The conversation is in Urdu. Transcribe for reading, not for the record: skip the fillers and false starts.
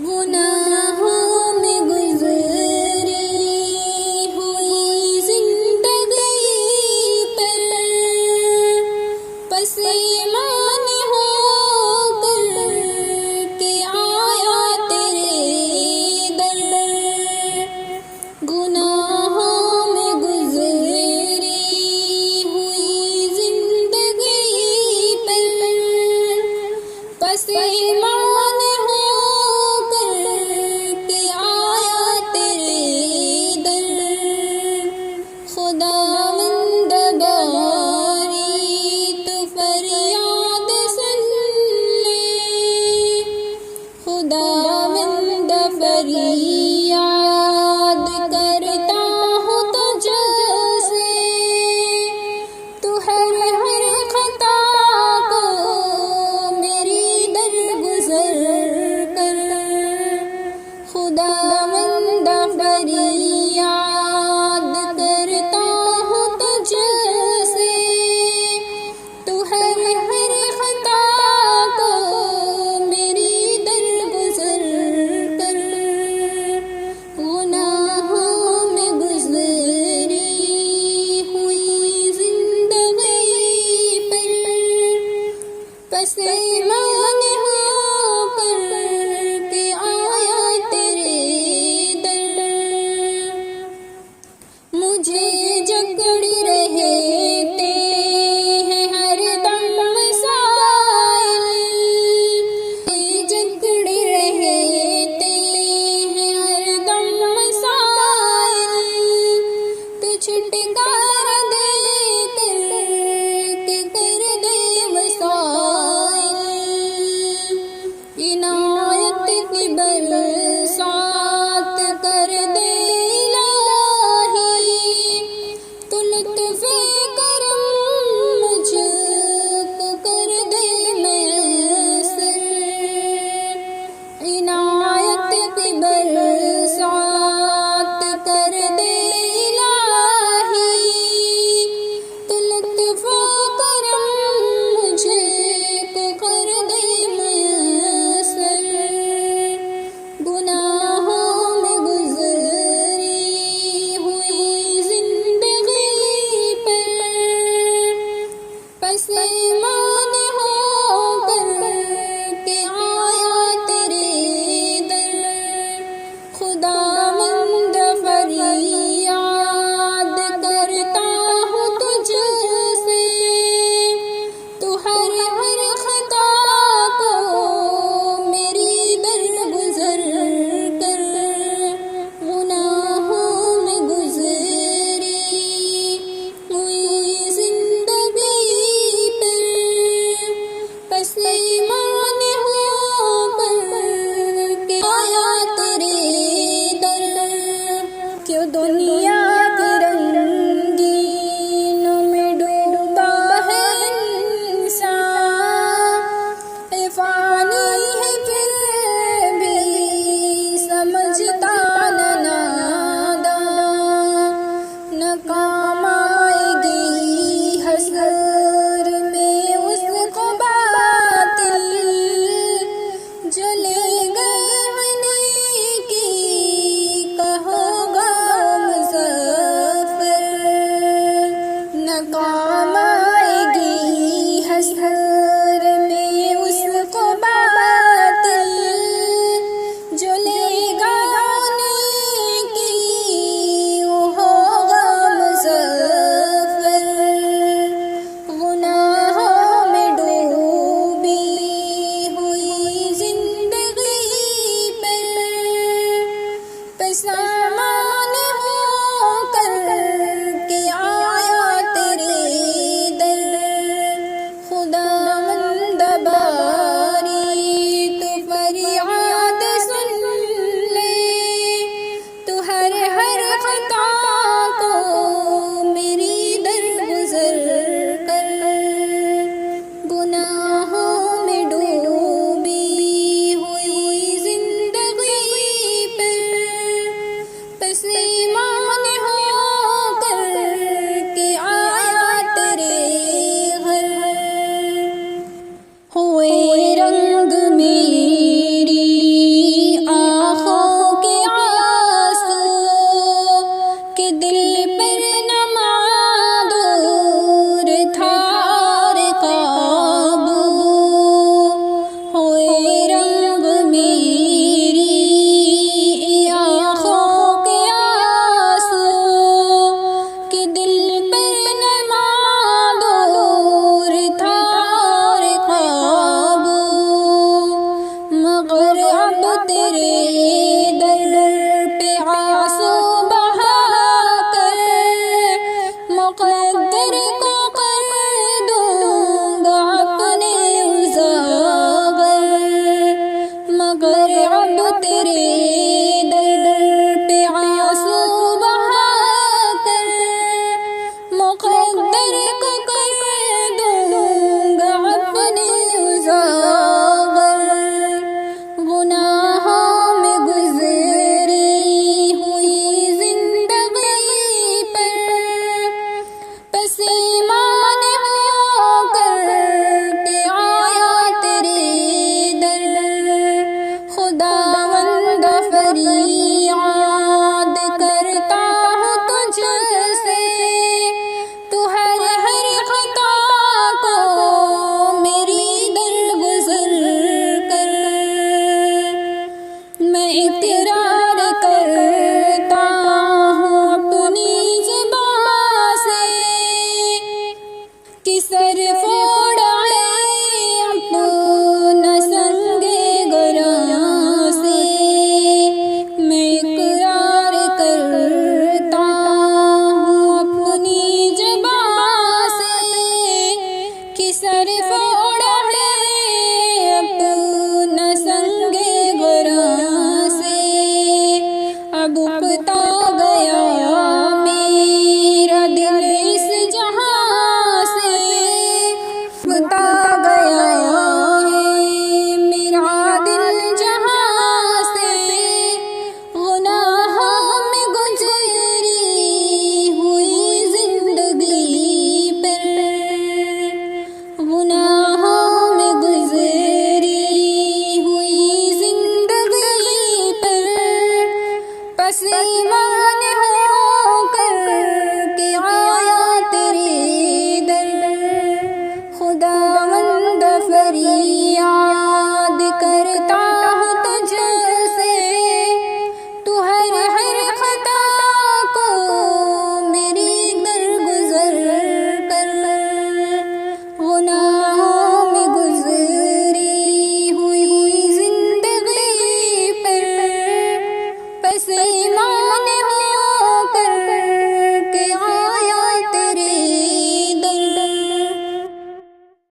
گناہوں میں گزری ہوئی زندگی پر پس ایمان ہو کر کے آیا تیرے در، گناہوں میں گزری ہوئی زندگی پر پس ایمان ہو کر کے آیا تیرے در، خداوند باری تو فریاد سن لے، خداوند فریاد کرتا ہوں تجھ سے، تو ہر خطا کو میری درگزر کر، خداوند فریاد کرتا ہوں تجھ سے، تو ہر خطا کو میری درگزر کر۔ اب تیرے در پہ آنسو بہا کر مقدر کو کر دوں گا اپنے اجاگر، مگر اب تیرے در پہ آنسو بہا کر مقدر کو کر دوں گا اپنے اجاگر۔ گناہوں میں گزری ہوئی زندگی پر پسیمان ہو کر کے آیا تیرے در، خداوند فریاد کرتا ہوں تجھ سے، تو ہر خطا کو میری درگزر کر۔ میں